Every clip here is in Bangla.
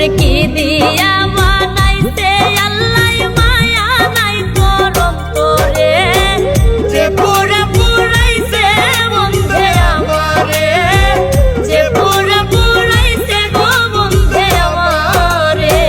ওরে কি দিয়া বানাইছে আল্লাহ মায়া নাই করম করে যে পুরা পুরাইছে বন্ধে আমারে যে পুরা পুরাইছে গো বন্ধে আমারে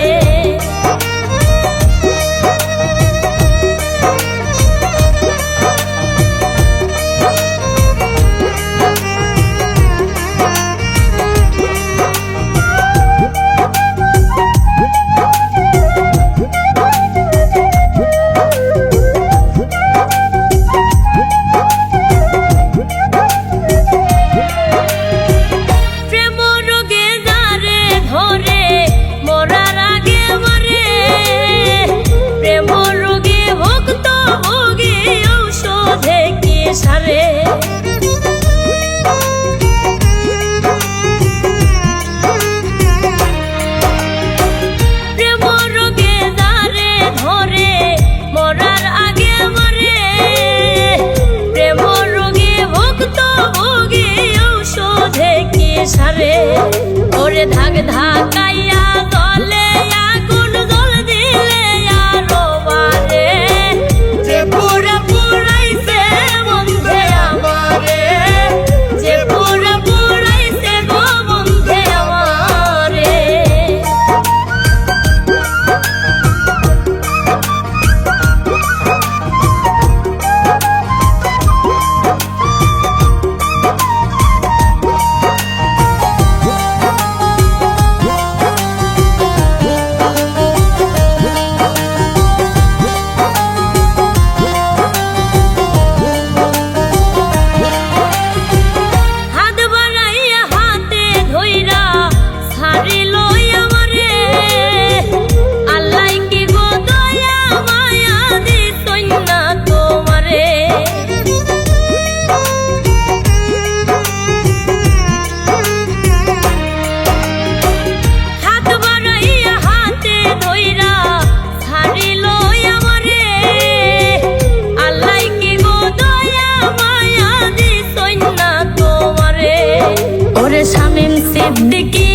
সারে প্রেম রোগে যারে ধরে মরার আগে মরে প্রেম রোগে ভক্ত ভোগে ঔষধে কি সারে ওরে ধাক ধাকাইয়া গলে আগুন জল দিলে আরো বারে যে পুরা পুরাইছে শামীম সিদ্দিকী